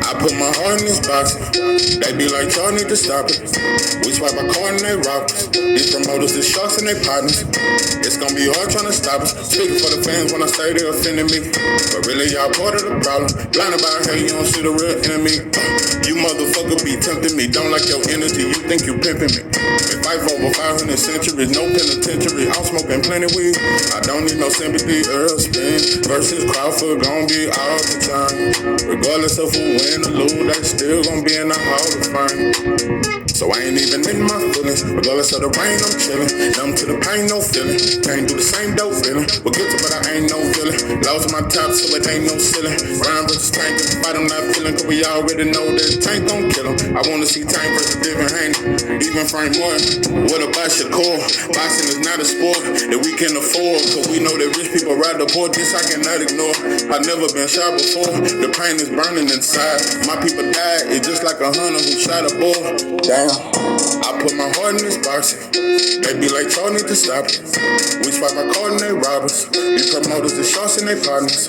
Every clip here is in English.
I put my heart in this box. They be like, y'all need to stop it. We swipe a card and they rob us. These promoters, the sharks and they partners. It's gonna be hard trying to stop us. Speaking for the fans when I say they offended me. But really, y'all part of the problem. Blinded by how you don't see the real enemy. You motherfucker be tempting me. Don't like your energy, you think you pimping me. Been fight for over 500 centuries, no penitentiary. I'm smoking plenty weed. I don't need no sympathy. Earl Spin versus Crawford gon' be all the time. Regardless of who win or lose, they still gon' be in the Hall of Fame. So I ain't even in my feelings. Regardless of the rain, I'm chillin'. Numb to the pain, no feeling. Can't do the same dope feeling. But good to, but I ain't no villain. Lost my top, so it ain't no ceiling. Ryan versus Tank, despite I'm not feeling, cause we already know that Tank gon' kill him. I wanna see Tank versus Devin Haney. Even Frank Martin. What about Shakur? Boxing is not a sport that we can afford. Cause we know that rich people ride the poor, this I cannot ignore. I've never been shot before. The pain is burning inside. My people died, it's just like a hunter who shot a bull. Damn. I put my heart in this box. They be like, y'all need to stop it. We swipe our card and they rob us. These promoters, the sharks and they partners.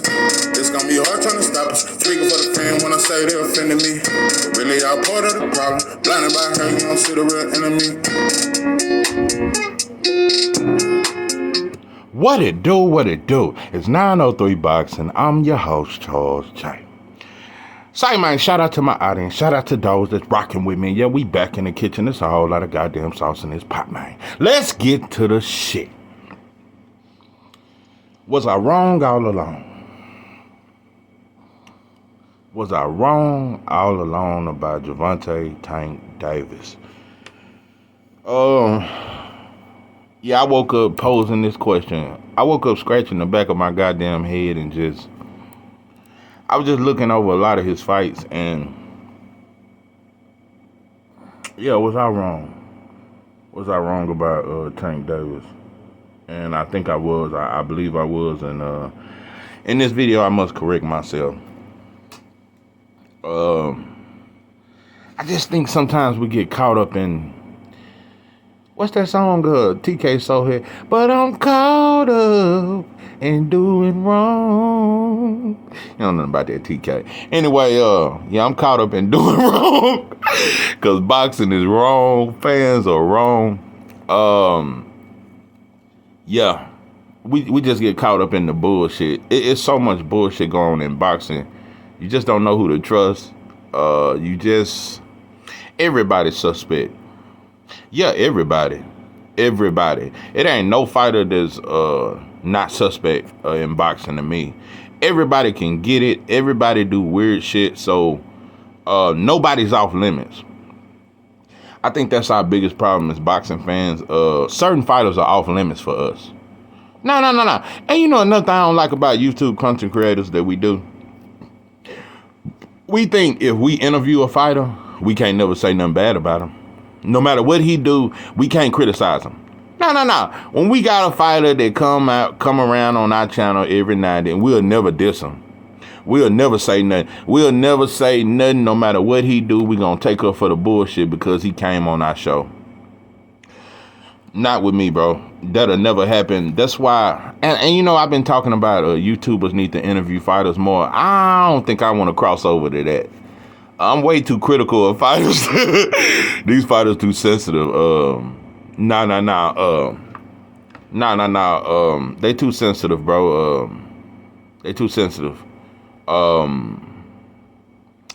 It's gonna be hard trying to stop us. Speaking for the fan when I say they offended me. But really, y'all part of the problem. Blinded by how you don't see the real enemy. What it do, what it do? It's 903 Boxing. I'm your host, Charles J. Say, man, shout out to my audience. Shout out to those that's rocking with me. Yeah, we back in the kitchen. There's a whole lot of goddamn sauce in this pot, man. Let's get to the shit. Was I wrong all along? Was I wrong all along about Gervonta Tank Davis? Yeah, I woke up posing this question. I woke up scratching the back of my goddamn head and I was just looking over a lot of his fights and yeah, was I wrong? Was I wrong about Tank Davis? And I think I was. I believe I was. And in this video, I must correct myself. I just think sometimes we get caught up in what's that song? TK So here, but I'm caught up in doing wrong. You don't know about that, TK. Anyway, yeah, I'm caught up in doing wrong because boxing is wrong. Fans are wrong. Yeah, we just get caught up in the bullshit. It's so much bullshit going on in boxing. You just don't know who to trust. Everybody's suspect. Yeah, everybody. It ain't no fighter that's not suspect in boxing to me. Everybody can get it. Everybody do weird shit. So nobody's off limits. I think that's our biggest problem as boxing fans. Certain fighters are off limits for us. No. And you know another thing I don't like about YouTube content creators that we do? We think if we interview a fighter, we can't never say nothing bad about him. No matter what he do, we can't criticize him. No. When we got a fighter that come around on our channel every night, and we'll never diss him. We'll never say nothing. We'll never say nothing no matter what he do. We're going to take up for the bullshit because he came on our show. Not with me, bro. That'll never happen. That's why, and you know, I've been talking about YouTubers need to interview fighters more. I don't think I want to cross over to that. I'm way too critical of fighters. These fighters too sensitive. They too sensitive, bro. They too sensitive.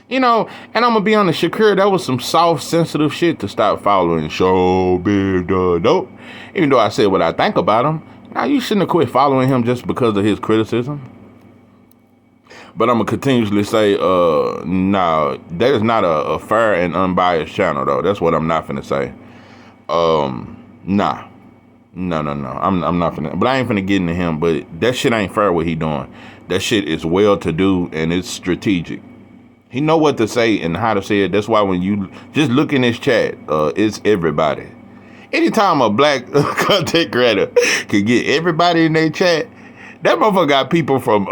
You know, and I'm gonna be honest, Shakur, that was some soft, sensitive shit to stop following so big dope. Even though I said what I think about him, now you shouldn't have quit following him just because of his criticism. But I'm gonna continuously say, no, that is not a fair and unbiased channel, though. That's what I'm not finna say. Nah. No. I'm not finna, but I ain't finna get into him. But that shit ain't fair what he doing. That shit is well to do and it's strategic. He know what to say and how to say it. That's why when you just look in his chat, it's everybody. Anytime a black content creator can get everybody in their chat, that motherfucker got people from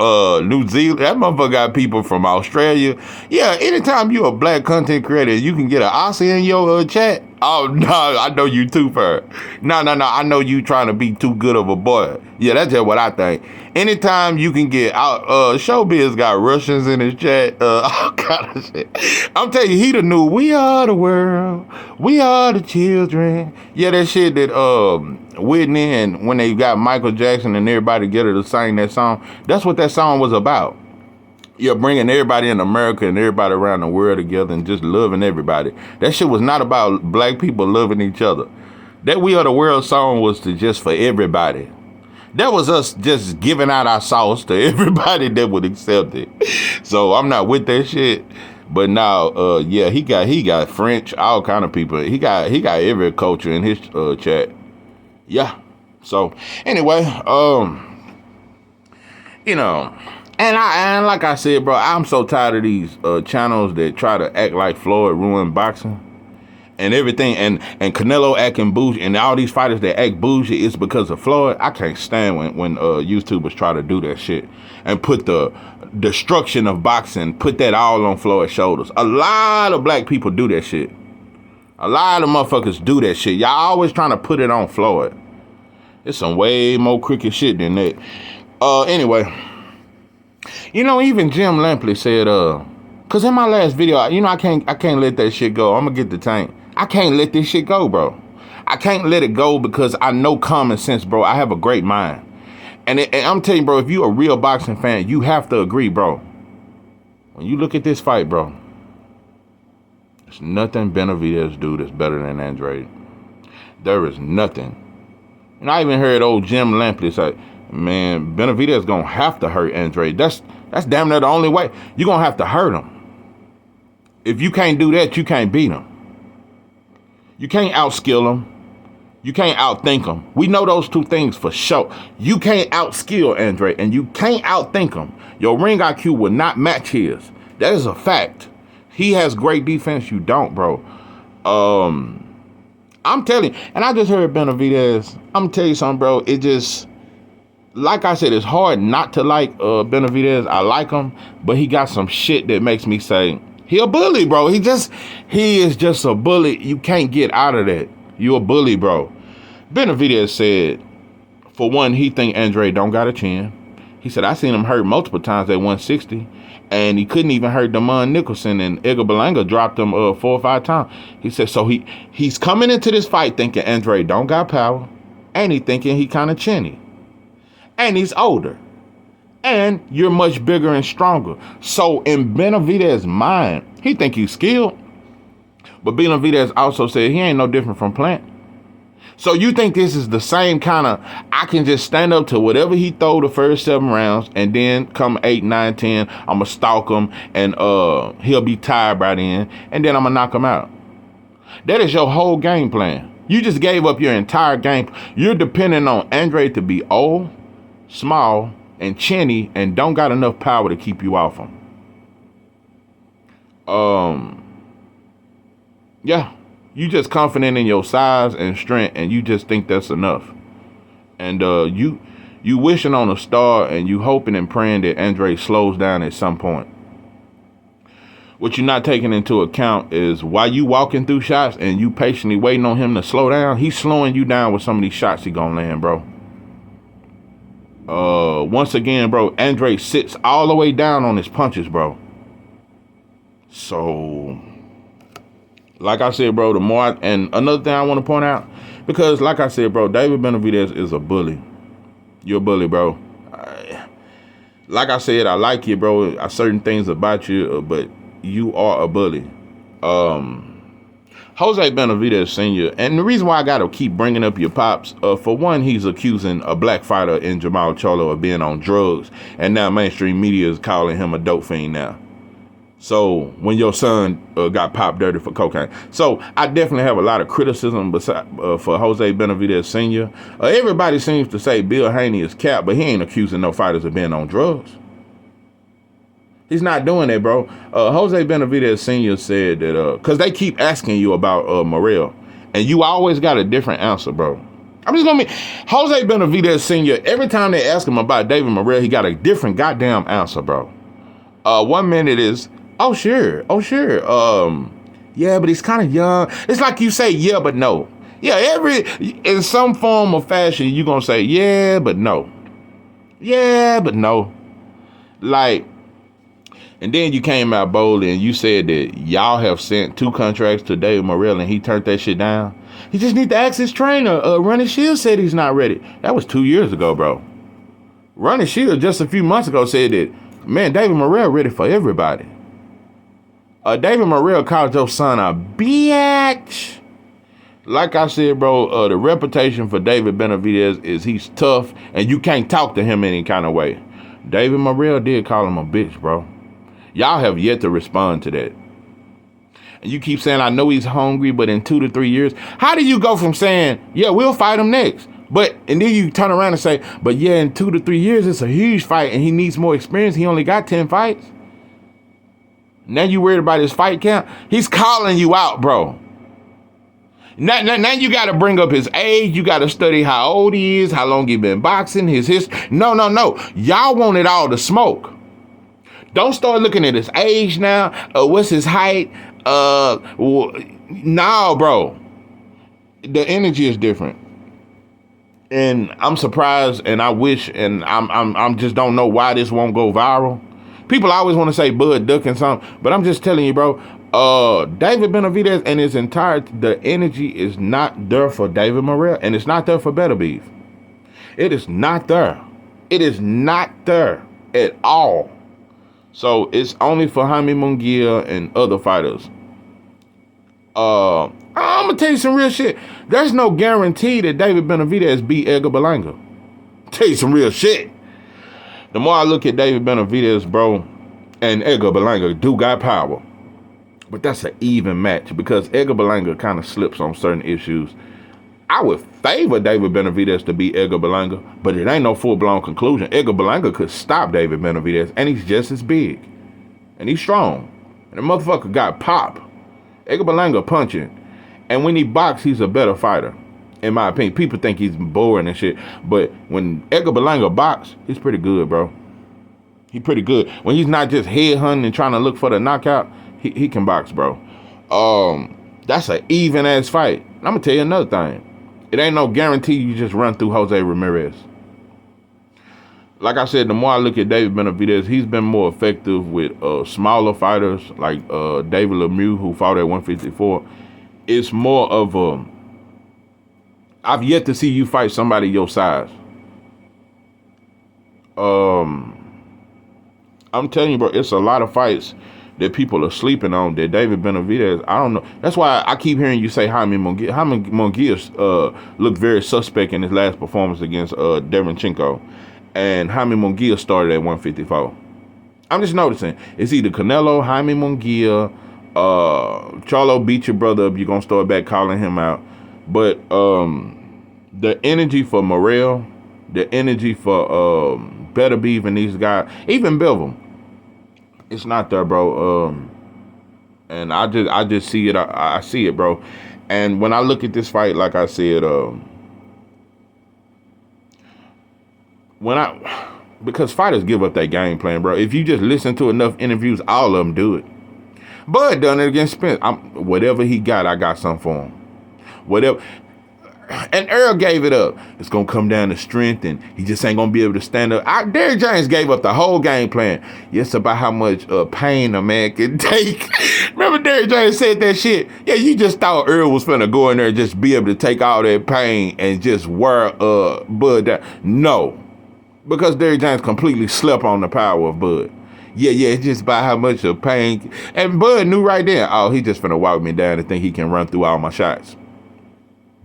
New Zealand. That motherfucker got people from Australia. Yeah, anytime you a black content creator, you can get an Aussie in your chat. Oh no, I know you too, fur. No. I know you trying to be too good of a boy. Yeah, that's just what I think. Anytime you can get out, Showbiz got Russians in his chat, all kind of shit. I'm telling you, he the new "We Are the World, We Are the Children." Yeah, that shit that Whitney and when they got Michael Jackson and everybody get her to sing that song. That's what that song was about. You're bringing everybody in America and everybody around the world together and just loving everybody. That shit was not about black people loving each other. That "We Are the World" song was just for everybody. That was us just giving out our sauce to everybody that would accept it. So I'm not with that shit. But now, yeah, he got French, all kind of people. He got every culture in his chat. Yeah. So anyway, you know. And like I said, bro, I'm so tired of these channels that try to act like Floyd ruined boxing and everything, and Canelo acting bougie, and all these fighters that act bougie is because of Floyd. I can't stand when YouTubers try to do that shit and put the destruction of boxing, put that all on Floyd's shoulders. A lot of black people do that shit. A lot of motherfuckers do that shit. Y'all always trying to put it on Floyd. It's some way more crooked shit than that. Anyway. You know, even Jim Lampley said, cause in my last video, you know, I can't let that shit go. I'm gonna get the tank. I can't let this shit go, bro. I can't let it go because I know common sense, bro. I have a great mind. And I'm telling you, bro, if you a real boxing fan, you have to agree, bro. When you look at this fight, bro, there's nothing Benavidez do that's better than Andrade. There is nothing. And I even heard old Jim Lampley say, man, Benavidez gonna have to hurt Andrade. That's damn near the only way. You're gonna have to hurt him. If you can't do that, you can't beat him. You can't outskill him. You can't outthink him. We know those two things for sure. You can't outskill Andrade, and you can't outthink him. Your ring IQ will not match his. That is a fact. He has great defense. You don't, bro. I'm telling you, and I just heard Benavidez. I'm telling you something, bro. It just, like I said, it's hard not to like Benavidez. I like him, but he got some shit that makes me say, he a bully, bro. He is just a bully. You can't get out of that. You a bully, bro. Benavidez said, for one, he think Andrade don't got a chin. He said, I seen him hurt multiple times at 160, and he couldn't even hurt Damon Nicholson, and Edgar Berlanga dropped him 4 or 5 times. He said, so he's coming into this fight thinking Andrade don't got power, and he thinking he kind of chinny, and he's older, and you're much bigger and stronger. So in Benavidez's mind, he think he's skilled, but Benavidez also said he ain't no different from Plant. So you think this is the same kind of, I can just stand up to whatever he throw the first 7 rounds, and then come 8, 9, 10, I'm going to stalk him, and he'll be tired by then, and then I'm going to knock him out. That is your whole game plan. You just gave up your entire game. You're depending on Andrade to be old, small, and chinny, and don't got enough power to keep you off him. Yeah. You just confident in your size and strength, and you just think that's enough. And you wishing on a star, and you hoping and praying that Andrade slows down at some point. What you're not taking into account is while you walking through shots and you patiently waiting on him to slow down, he's slowing you down with some of these shots he gonna land, bro. Once again, bro, Andrade sits all the way down on his punches, bro. So, like I said, bro, the more and another thing I want to point out, because like I said, bro, David Benavidez is a bully. You're a bully, bro. Like I said, I like you, bro. Certain things about you, but you are a bully. Jose Benavidez Sr., and the reason why I got to keep bringing up your pops, for one, he's accusing a black fighter in Jamal Cholo of being on drugs, and now mainstream media is calling him a dope fiend now. So when your son got popped dirty for cocaine. So I definitely have a lot of criticism for Jose Benavidez Sr. Everybody seems to say Bill Haney is cap, but he ain't accusing no fighters of being on drugs. He's not doing that, bro. Jose Benavidez Sr. said that, because they keep asking you about Morrell, and you always got a different answer, bro. I'm just going to be, Jose Benavidez Sr., every time they ask him about David Morrell, he got a different goddamn answer, bro. 1 minute is, oh, sure. Yeah, but he's kind of young. It's like you say, yeah, but no. Yeah, in some form or fashion, you're going to say, yeah, but no. Yeah, but no. Like, and then you came out bold and you said that y'all have sent 2 contracts to David Morrell and he turned that shit down. He just need to ask his trainer. Ronnie Shields said he's not ready. That was 2 years ago, bro. Ronnie Shields just a few months ago said that, man, David Morrell ready for everybody. David Morrell called your son a bitch. Like I said, bro, the reputation for David Benavidez is he's tough and you can't talk to him any kind of way. David Morrell did call him a bitch, bro. Y'all have yet to respond to that. And you keep saying, I know he's hungry, but in 2 to 3 years, how do you go from saying, yeah, we'll fight him next, and then you turn around and say, but yeah, in 2 to 3 years, it's a huge fight and he needs more experience. He only got 10 fights. Now you worried about his fight count? He's calling you out, bro. Now you got to bring up his age. You got to study how old he is, how long he been boxing, his history. No. Y'all want it all to smoke. Don't start looking at his age now. What's his height? No, bro. The energy is different. And I'm surprised and I wish and I'm just don't know why this won't go viral. People always want to say Bud ducking something, but I'm just telling you, bro, David Benavidez and his the energy is not there for David Morrell, and it's not there for Better Beef. It is not there. It is not there at all. So it's only for Jaime Munguia and other fighters. I'm gonna tell you some real shit. There's no guarantee that David Benavidez beat Edgar Berlanga. Tell you some real shit. The more I look at David Benavidez, bro, and Edgar Berlanga do got power. But that's an even match because Edgar Berlanga kind of slips on certain issues. I would favor David Benavidez to beat Edgar Berlanga, but it ain't no full-blown conclusion. Edgar Berlanga could stop David Benavidez, and he's just as big. And he's strong. And the motherfucker got pop. Edgar Berlanga punching. And when he boxes, he's a better fighter. In my opinion, people think he's boring and shit, but when Edgar Berlanga boxes, he's pretty good, bro. He's pretty good. When he's not just headhunting and trying to look for the knockout, he can box, bro. That's an even-ass fight. I'm going to tell you another thing. It ain't no guarantee you just run through Jose Ramirez. Like I said, the more I look at David Benavidez, he's been more effective with smaller fighters like David Lemieux, who fought at 154. It's more of a... I've yet to see you fight somebody your size. I'm telling you, bro, it's a lot of fights that people are sleeping on that David Benavidez, I don't know. That's why I keep hearing you say Jaime Munguia. Jaime Munguia looked very suspect in his last performance against Derenchenko. And Jaime Munguia started at 154. I'm just noticing. It's either Canelo, Jaime Munguia, Charlo beat your brother up. You're going to start back calling him out. But the energy for Morrell, the energy for Better Beef and these guys, even Bivol, it's not there, bro. And I just see it. I see it, bro. And when I look at this fight, like I said, because fighters give up their game plan, bro. If you just listen to enough interviews, all of them do it. Bud done it against Spence. Whatever he got, I got something for him. Whatever. And Earl gave it up. It's going to come down to strength, and he just ain't going to be able to stand up. Derrick James gave up the whole game plan. Yes, about how much pain a man can take. Remember Derrick James said that shit? Yeah, you just thought Earl was finna go in there and just be able to take all that pain and just wear Bud down. No. Because Derrick James completely slept on the power of Bud. Yeah, it's just about how much of pain. And Bud knew right then, oh, he just finna walk me down and think he can run through all my shots.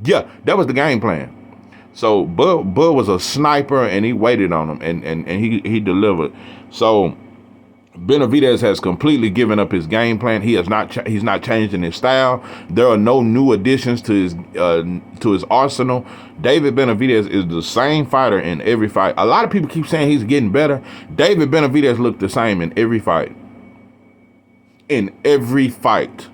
Yeah, that was the game plan. So Bud was a sniper, and he waited on him, and he delivered. So Benavidez has completely given up his game plan. He's not changing his style. There are no new additions to his arsenal. David Benavidez is the same fighter in every fight. A lot of people keep saying he's getting better. David Benavidez looked the same in every fight. In every fight.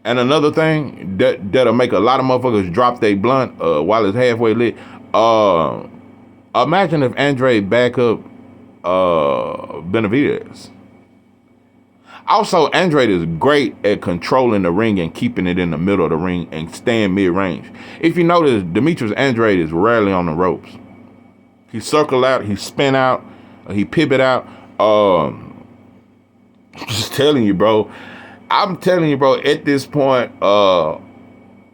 And another thing that'll make a lot of motherfuckers drop their blunt while it's halfway lit. Imagine if Andre back up Benavidez. Also, Andrade is great at controlling the ring and keeping it in the middle of the ring and staying mid-range. If you notice, Demetrius Andrade is rarely on the ropes. He circle out, he spin out, he pivot out. Just telling you, bro. I'm telling you, bro, at this point,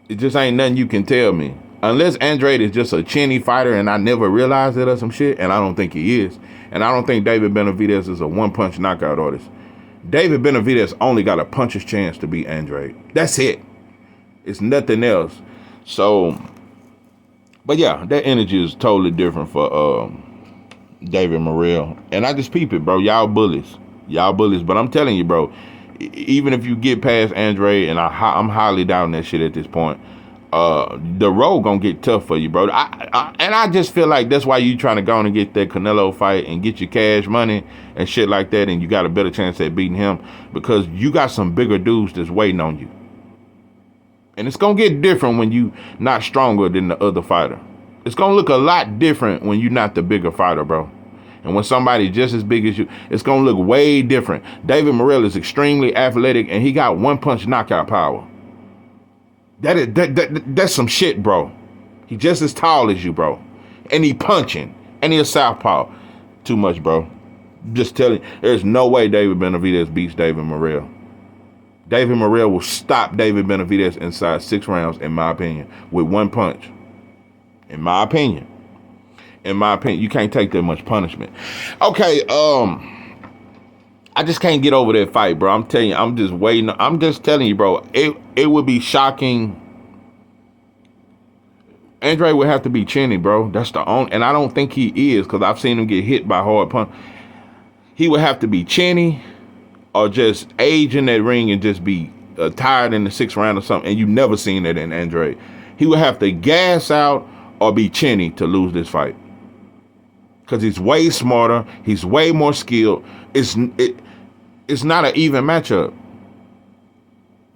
it just ain't nothing you can tell me. Unless Andrade is just a chinny fighter and I never realized it or some shit, and I don't think he is. And I don't think David Benavidez is a one-punch knockout artist. David Benavidez only got a puncher's chance to beat Andrade. That's it. It's nothing else. So, but yeah, that energy is totally different for David Morrell. And I just peep it, bro. Y'all bullies. Y'all bullies. But I'm telling you, bro, even if you get past Andrade, and I'm highly doubting that shit at this point, the road gonna get tough for you, bro. I just feel like that's why you trying to go on and get that Canelo fight and get your cash money and shit like that, and you got a better chance at beating him because you got some bigger dudes that's waiting on you. And it's gonna get different when you not stronger than the other fighter. It's gonna look a lot different when you're not the bigger fighter, bro. And when somebody just as big as you, it's gonna look way different. David Morrell is extremely athletic, and he got one-punch knockout power. That's some shit, bro. He just as tall as you, bro. And he punching. And he a southpaw. Too much, bro. Just telling you, there's no way David Benavidez beats David Morrell. David Morrell will stop David Benavidez inside 6 rounds, in my opinion, with one punch. In my opinion. You can't take that much punishment. Okay, I just can't get over that fight, bro. I'm telling you, I'm just waiting. I'm just telling you, bro, it would be shocking. Andrade would have to be chinny, bro. That's the only, and I don't think he is, because I've seen him get hit by hard punch. He would have to be chinny or just age in that ring and just be tired in the 6th round or something, and you've never seen that in Andrade. He would have to gas out or be chinny to lose this fight. Because he's way smarter. He's way more skilled. It's not an even matchup.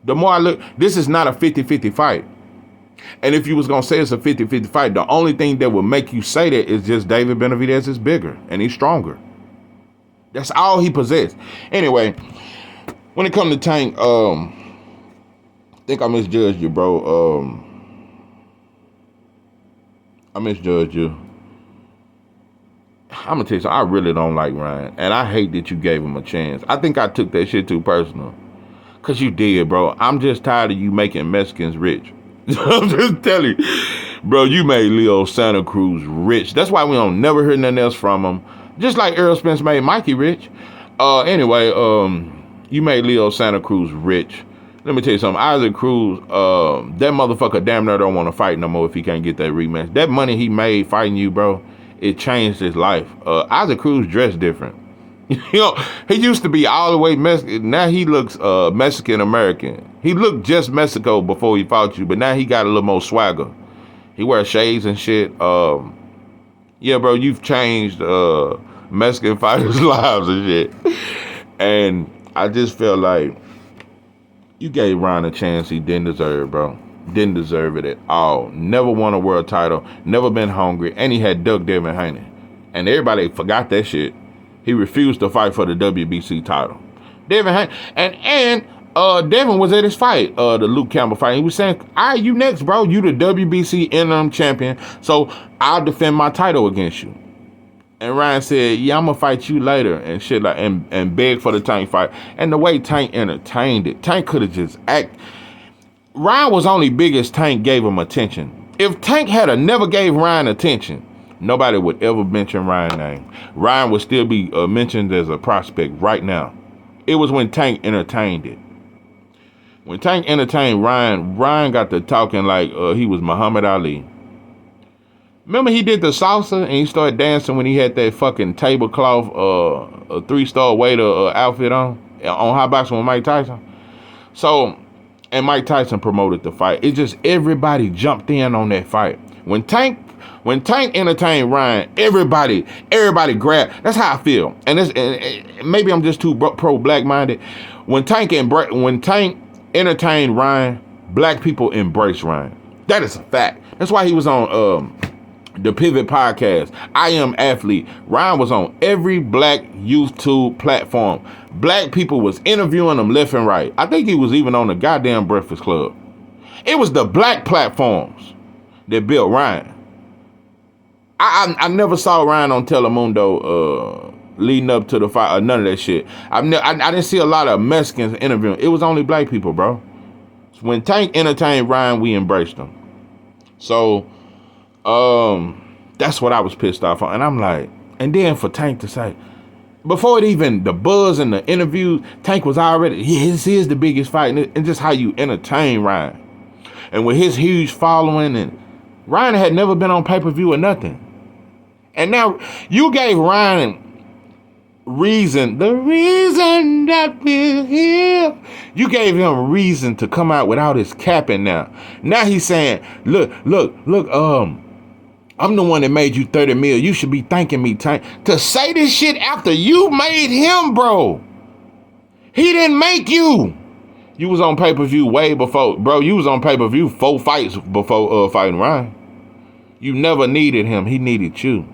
The more I look, this is not a 50-50 fight. And if you was going to say it's a 50-50 fight, the only thing that would make you say that is just David Benavidez is bigger and he's stronger. That's all he possessed. Anyway, when it comes to Tank, I think I misjudged you, bro. I misjudged you. I'm gonna tell you something, I really don't like Ryan. And I hate that you gave him a chance. I think I took that shit too personal. Cause you did, bro. I'm just tired of you making Mexicans rich. I'm just telling you. Bro, you made Leo Santa Cruz rich. That's why we don't never hear nothing else from him. Just like Errol Spence made Mikey rich. Anyway, you made Leo Santa Cruz rich. Let me tell you something. Isaac Cruz, that motherfucker damn near don't want to fight no more if he can't get that rematch. That money he made fighting you, bro, it changed his life. Isaac Cruz dressed different. You know, he used to be all the way Mexican. Now he looks Mexican-American. He looked just Mexico before he fought you, but now he got a little more swagger. He wears shades and shit. Yeah, bro, you've changed Mexican fighters' lives and shit. And I just feel like you gave Ryan a chance he didn't deserve, bro. Didn't deserve it at all. Never won a world title. Never been hungry. And he had Doug Devin Haney. And everybody forgot that shit. He refused to fight for the WBC title. Devin Haney. And Devin was at his fight, the Luke Campbell fight. He was saying, all right, you next, bro. You the WBC interim champion. So I'll defend my title against you. And Ryan said, yeah, I'm going to fight you later and shit like and beg for the Tank fight. And the way Tank entertained it, Tank could have just acted. Ryan was only big as Tank gave him attention. If Tank had never gave Ryan attention, nobody would ever mention Ryan's name. Ryan would still be mentioned as a prospect right now. It was when Tank entertained it. When Tank entertained Ryan got to talking like he was Muhammad Ali. Remember he did the salsa and he started dancing when he had that fucking tablecloth, a 3-star waiter outfit on Hot Boxing with Mike Tyson. So, and Mike Tyson promoted the fight. It just everybody jumped in on that fight. When Tank entertained Ryan, everybody grabbed. That's how I feel. And maybe I'm just too pro black minded. When Tank entertained Ryan, black people embrace Ryan. That is a fact. That's why he was on The Pivot Podcast, I Am Athlete. Ryan was on every black YouTube platform. Black people was interviewing him left and right. I think he was even on the goddamn Breakfast Club. It was the black platforms that built Ryan. I never saw Ryan on Telemundo leading up to the fight, none of that shit. I didn't see a lot of Mexicans interviewing. It was only black people, bro. When Tank entertained Ryan, we embraced him. So, that's what I was pissed off on. And I'm like, and then for Tank to say, before it even, the buzz and the interview, Tank was already, this is the biggest fight. And just how you entertain Ryan. And with his huge following, and Ryan had never been on pay-per-view or nothing. And now you gave Ryan the reason that we're here. You gave him reason to come out without his capping now. Now he's saying, look, I'm the one that made you 30 mil. You should be thanking me, Tank. To say this shit after you made him, bro. He didn't make you. You was on pay-per-view way before, bro. You was on pay-per-view 4 fights before fighting Ryan. You never needed him. He needed you.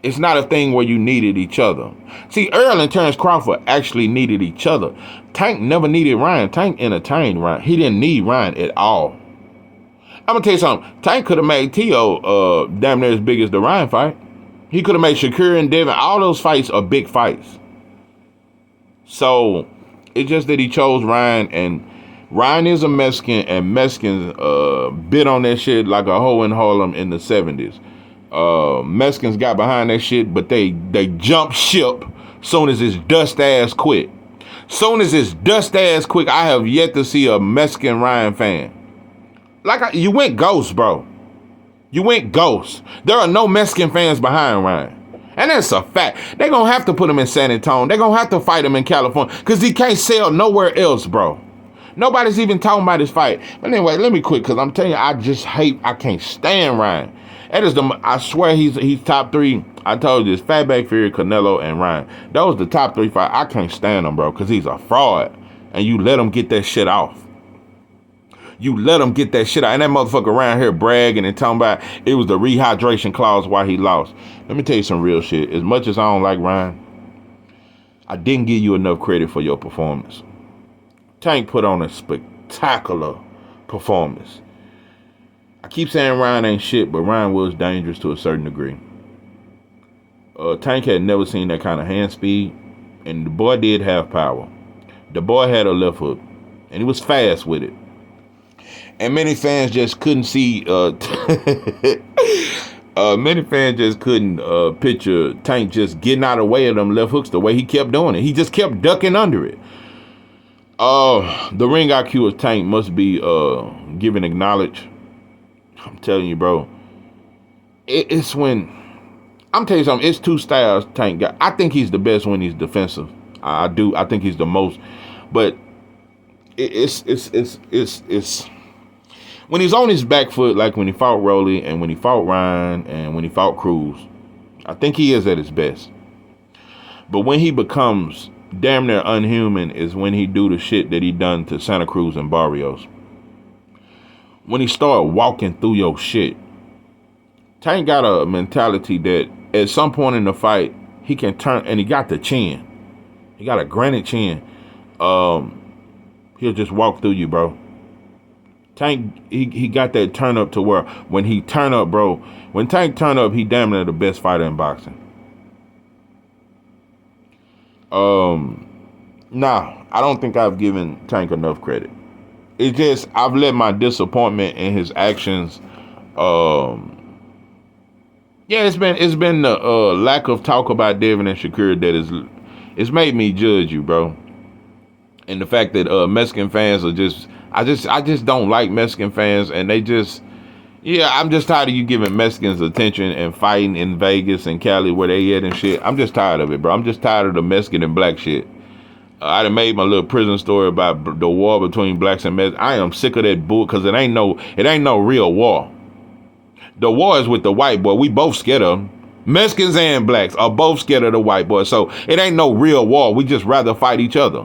It's not a thing where you needed each other. See, Earl and Terrence Crawford actually needed each other. Tank never needed Ryan. Tank entertained Ryan. He didn't need Ryan at all. I'm going to tell you something. Tank could have made T.O. damn near as big as the Ryan fight. He could have made Shakur and Devin. All those fights are big fights. So, it's just that he chose Ryan, and Ryan is a Mexican, and Mexicans bit on that shit like a hoe in Harlem in the 70s. Mexicans got behind that shit, but they jumped ship soon as his dust ass quit. Soon as his dust ass quit, I have yet to see a Mexican Ryan fan. You went ghost, bro. You went ghost. There are no Mexican fans behind Ryan. And that's a fact. They're going to have to put him in San Antonio. They're going to have to fight him in California because he can't sell nowhere else, bro. Nobody's even talking about his fight. But anyway, let me quit because I'm telling you, I can't stand Ryan. I swear he's top 3. I told you, it's Fatback Fury, Canelo, and Ryan. Those the top 3 fights. I can't stand him, bro, because he's a fraud. And you let him get that shit off. You let him get that shit out. And that motherfucker around here bragging and talking about it was the rehydration clause why he lost. Let me tell you some real shit. As much as I don't like Ryan, I didn't give you enough credit for your performance. Tank put on a spectacular performance. I keep saying Ryan ain't shit, but Ryan was dangerous to a certain degree. Tank had never seen that kind of hand speed, and the boy did have power. The boy had a left hook, and he was fast with it. And many fans just couldn't see. Many fans just couldn't picture Tank just getting out of the way of them left hooks the way he kept doing it. He just kept ducking under it. The ring IQ of Tank must be given acknowledged. I'm telling you, bro. It's when I'm telling you something. It's 2 styles Tank got. I think he's the best when he's defensive. I do. I think he's the most. But it's when he's on his back foot, like when he fought Rolly and when he fought Ryan and when he fought Cruz. I think he is at his best. But when he becomes damn near unhuman is when he do the shit that he done to Santa Cruz and Barrios. When he start walking through your shit. Tank got a mentality that at some point in the fight, he can turn, and he got the chin. He got a granite chin. He'll just walk through you, bro. Tank, he got that turn up to where when he turn up, bro, when Tank turn up, he damn near the best fighter in boxing. Nah, I don't think I've given Tank enough credit. It's just I've let my disappointment in his actions. It's been the lack of talk about Devin and Shakur that it's made me judge you, bro. And the fact that Mexican fans are I just don't like Mexican fans, and they just, I'm just tired of you giving Mexicans attention and fighting in Vegas and Cali where they at and shit. I'm just tired of it, bro. I'm just tired of the Mexican and black shit. I done made my little prison story about the war between blacks and Mexicans. I am sick of that bull because it ain't no real war. The war is with the white boy. We both scared of them. Mexicans and blacks are both scared of the white boy. So it ain't no real war. We just rather fight each other.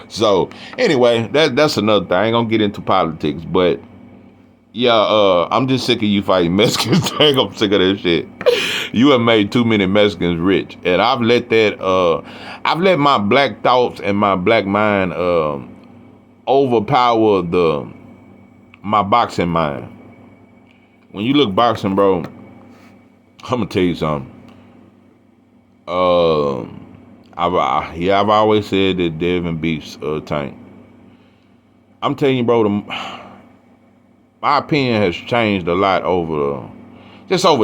So anyway, that's another thing. I ain't gonna get into politics, but Yeah, I'm just sick of you fighting Mexicans. Tank, I'm sick of that shit. You have made too many Mexicans rich, and I've let my black thoughts and my black mind overpower my boxing mind. When you look boxing, bro, I'm gonna tell you something. Uh, I've always said that Devin beats Tank. I'm telling you, bro, my opinion has changed a lot over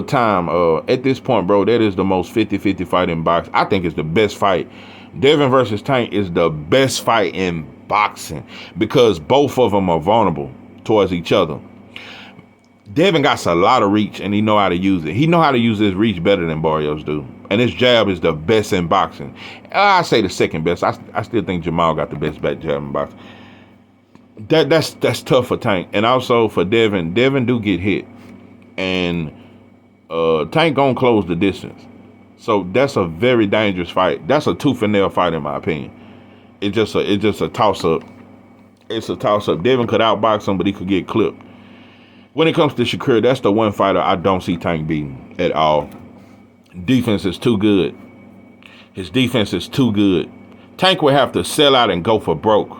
time. At this point, bro, that is the most 50-50 fight in boxing. I think it's the best fight. Devin versus Tank is the best fight in boxing because both of them are vulnerable towards each other. Devin got a lot of reach and he know how to use it. He know how to use his reach better than Barrios do. And his jab is the best in boxing. I say the second best. I still think Jamal got the best back jab in boxing. That's tough for Tank. And also for Devin. Devin do get hit. And Tank gonna close the distance. So that's a very dangerous fight. That's a tooth and nail fight in my opinion. It's just a toss up. It's a toss up. Devin could outbox him, but he could get clipped. When it comes to Shakur, that's the one fighter I don't see Tank beating at all. Defense is too good. His defense is too good. Tank would have to sell out and go for broke.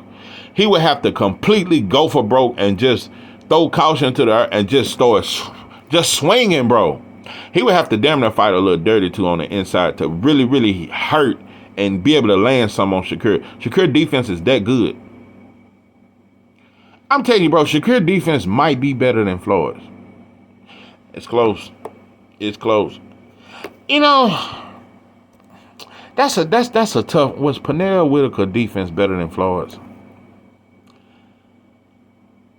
He would have to completely go for broke and just throw caution to the earth and just start just swinging, bro. He would have to damn near fight a little dirty too on the inside to really, really hurt and be able to land some on Shakur. Shakur defense is that good. I'm telling you, bro, Shakur defense might be better than Floyd's. It's close. It's close. You know, that's a tough. Was Pernell Whitaker defense better than Floyd's?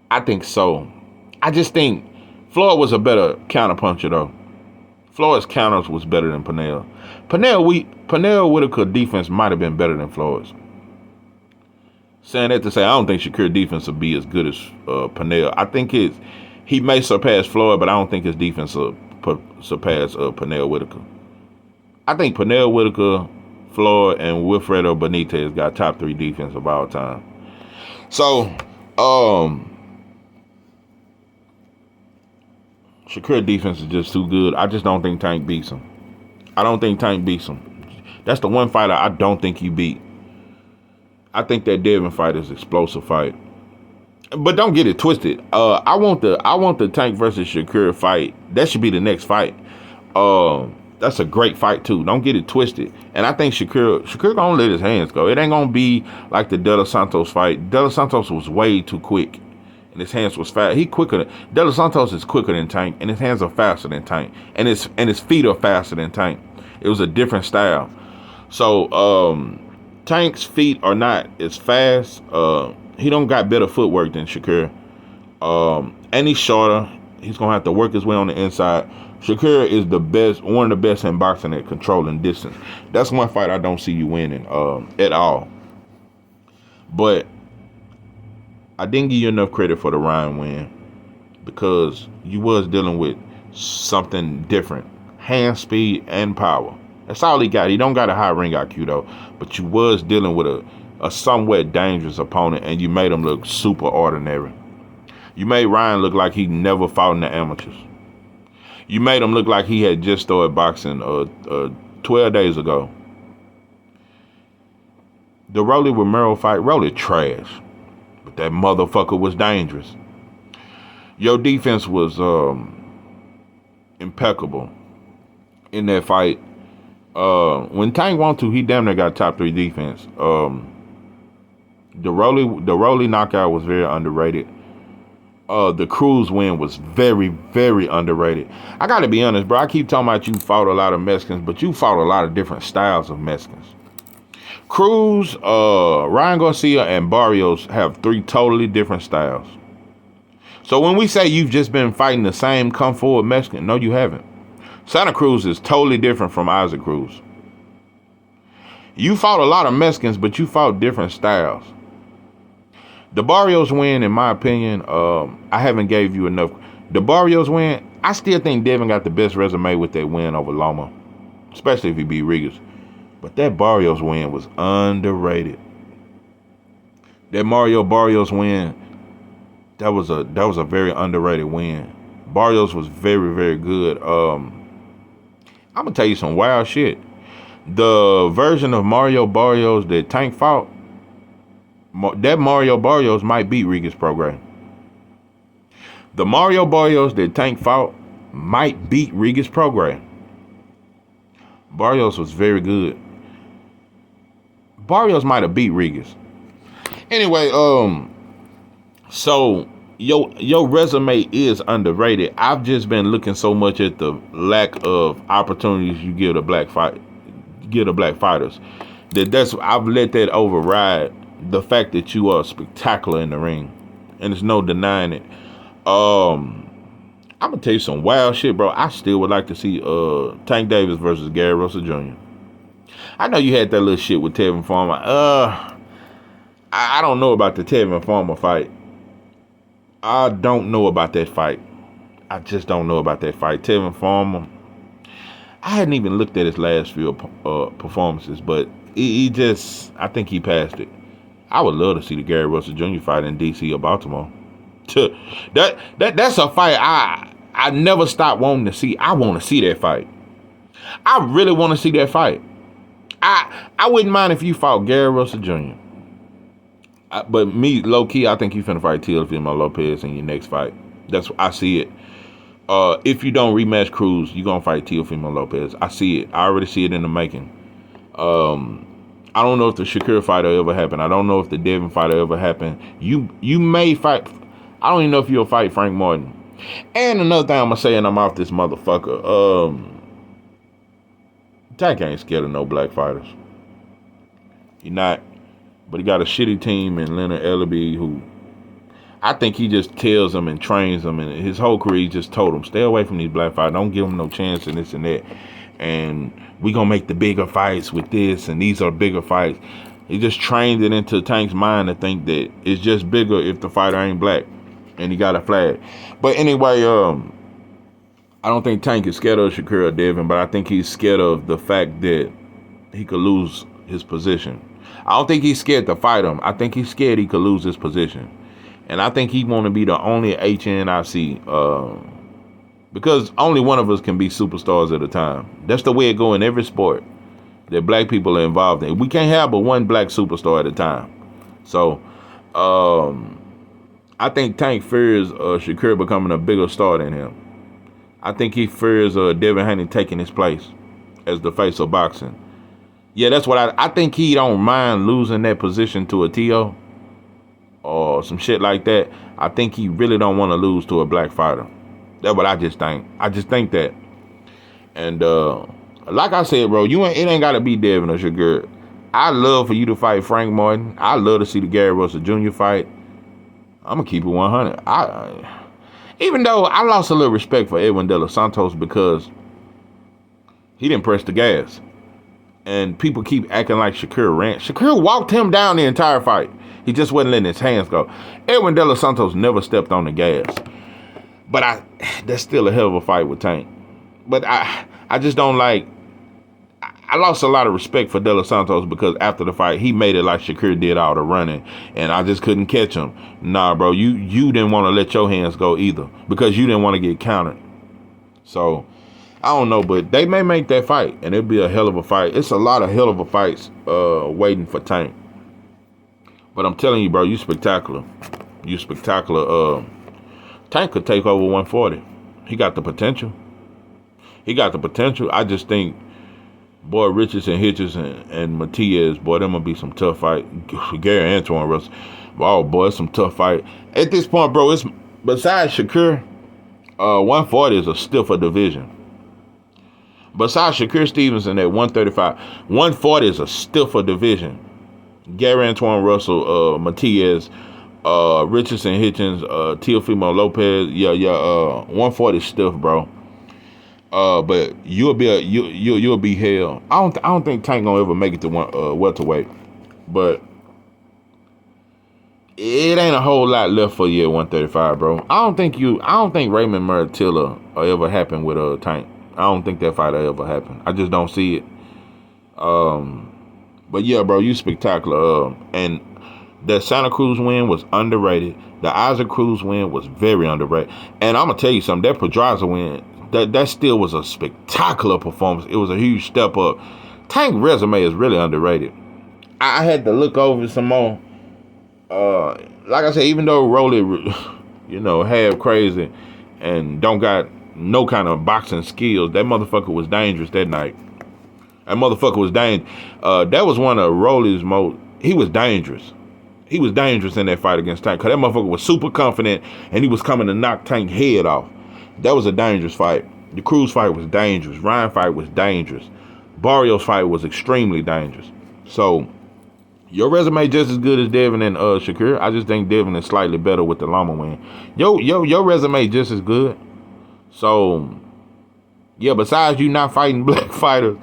I think so. I just think Floyd was a better counterpuncher though. Floyd's counters was better than Pernell. Pernell Whitaker defense might have been better than Floyd's. Saying that to say, I don't think Shakur defense will be as good as Pernell. I think he may surpass Floyd, but I don't think his defense will surpass Pernell Whitaker. I think Pernell Whitaker, Floyd, and Wilfredo Benitez got top 3 defense of all time. So, Shakur defense is just too good. I just don't think Tank beats him. I don't think Tank beats him. That's the one fighter I don't think he beat. I think that Devin fight is an explosive fight. But don't get it twisted. I want the Tank versus Shakur fight. That should be the next fight. That's a great fight too. Don't get it twisted. And I think Shakur gonna let his hands go. It ain't gonna be like the De Los Santos fight. De Los Santos was way too quick. And his hands was fast. De Los Santos is quicker than Tank, and his hands are faster than Tank. And his feet are faster than Tank. It was a different style. So Tank's feet are not as fast. He don't got better footwork than Shakur. And he's shorter. He's gonna have to work his way on the inside. Shakur is one of the best in boxing at controlling distance. That's one fight I don't see you winning at all. But I didn't give you enough credit for the Ryan win because you was dealing with something different. Hand speed and power. That's all he got. He don't got a high ring IQ though, but you was dealing with a somewhat dangerous opponent and you made him look super ordinary. You made Ryan look like he never fought in the amateurs. You made him look like he had just started boxing 12 days ago. The Rolly Romero fight, Rolly trash. But that motherfucker was dangerous. Your defense was impeccable in that fight. When Tank wanted to, he damn near got top 3 defense. The Rolly knockout was very underrated. The Cruz win was very, very underrated. I gotta be honest, bro. I keep talking about you fought a lot of Mexicans, but you fought a lot of different styles of Mexicans. Cruz, Ryan Garcia, and Barrios have 3 totally different styles. So when we say you've just been fighting the same come forward Mexican, no, you haven't. Santa Cruz is totally different from Isaac Cruz. You fought a lot of Mexicans, but you fought different styles. The Barrios win, in my opinion, I haven't gave you enough. The Barrios win, I still think Devin got the best resume with that win over Loma, especially if he beat Rigas. But that Barrios win was underrated. That Mario Barrios win, that was a very underrated win. Barrios was very, very good. I'm gonna tell you some wild shit. The version of Mario Barrios that Tank fought, that Mario Barrios might beat Regis Prograis. The Mario Barrios that Tank fought might beat Regis Prograis. Barrios was very good. Barrios might have beat Regis. Anyway, so your resume is underrated. I've just been looking so much at the lack of opportunities you give to black fighters that's I've let that override the fact that you are spectacular in the ring, and there's no denying it. I'm gonna tell you some wild shit, bro. I still would like to see Tank Davis versus Gary Russell Jr. I know you had that little shit with Tevin Farmer. I don't know about the Tevin Farmer fight. I don't know about that fight. I just don't know about that fight. Tevin Farmer, I hadn't even looked at his last few performances, but he just, I think he passed it. I would love to see the Gary Russell Jr. fight in DC or Baltimore. That's a fight I never stop wanting to see. I want to see that fight. I really want to see that fight. I wouldn't mind if you fought Gary Russell Jr. But me, low key, I think you finna fight Teofimo Lopez in your next fight. That's I see it. If you don't rematch Cruz, you gonna fight Teofimo Lopez. I see it. I already see it in the making. I don't know if the Shakur fight will ever happen. I don't know if the Devin fight will ever happen. You may fight. I don't even know if you'll fight Frank Martin. And another thing I'm gonna say, and I'm off this motherfucker. Tank ain't scared of no black fighters. He not. But he got a shitty team in Leonard Ellaby who I think he just tells them and trains them, and his whole career he just told them, stay away from these black fighters. Don't give them no chance and this and that. And we gonna make the bigger fights with this, and these are bigger fights. He just trained it into Tank's mind to think that it's just bigger if the fighter ain't black, and he got a flag. But anyway, I don't think Tank is scared of Shakur or Devin, but I think he's scared of the fact that he could lose his position. I don't think he's scared to fight him. I think he's scared he could lose his position. And I think he want to be the only HNIC, because only one of us can be superstars at a time. That's the way it go in every sport that black people are involved in. We can't have but one black superstar at a time. So I think Tank fears Shakur becoming a bigger star than him. I think he fears Devin Haney taking his place as the face of boxing. Yeah, that's what I think he don't mind losing that position to a T.O. or some shit like that. I think he really don't want to lose to a black fighter. That's what I just think. I just think that. And like I said, bro, it ain't got to be Devin or Shakur. I love for you to fight Frank Martin. I love to see the Gary Russell Jr. fight. I'm going to keep it 100. Even though I lost a little respect for Edwin De Los Santos because he didn't press the gas. And people keep acting like Shakur ran. Shakur walked him down the entire fight. He just wasn't letting his hands go. Edwin De Los Santos never stepped on the gas. But that's still a hell of a fight with Tank. But I just don't like. I lost a lot of respect for De Los Santos because after the fight, he made it like Shakur did all the running, and I just couldn't catch him. Nah, bro, you didn't want to let your hands go either because you didn't want to get countered. So, I don't know, but they may make that fight, and it'll be a hell of a fight. It's a lot of hell of a fights waiting for Tank. But I'm telling you, bro, you spectacular. You spectacular. Tank could take over 140. He got the potential. I just think, boy, Richardson, Hitchens, and Matias, boy, them gonna be some tough fight. Gary Antoine Russell, oh boy, it's some tough fight. At this point, bro, it's besides Shakur, 140 is a stiffer division. Besides Shakur Stevenson at 135, 140 is a stiffer division. Gary Antoine Russell, Matias, Richardson, Hitchens, Teofimo Lopez, 140 is stiff, bro. But you'll be hell. I don't think Tank gonna ever make it to welterweight, but it ain't a whole lot left for you at 135, bro. I don't think Raymond Muratilla will ever happen with Tank. I don't think that fight will ever happen. I just don't see it. But yeah, bro, you spectacular. And that Santa Cruz win was underrated. The Isaac Cruz win was very underrated. And I'm gonna tell you something, that Pedraza win, that still was a spectacular performance. It was a huge step up. Tank resume is really underrated. I had to look over some more. Like I said, even though Rolly, half crazy and don't got no kind of boxing skills, that motherfucker was dangerous that night. That motherfucker was dangerous. That was one of Rolly's most. He was dangerous. He was dangerous in that fight against Tank, because that motherfucker was super confident and he was coming to knock Tank head off. That was a dangerous fight. The Cruz fight was dangerous. Ryan fight was dangerous. Barrios fight was extremely dangerous. So your resume just as good as Devin and Shakur. I just think Devin is slightly better with the Loma win. Your resume just as good. So yeah, besides you not fighting black fighters,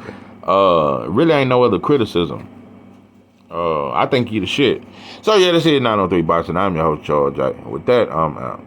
really ain't no other criticism. I think you the shit. So yeah, this is 903 Boxing. I'm your host, Charles J. With that, I'm out.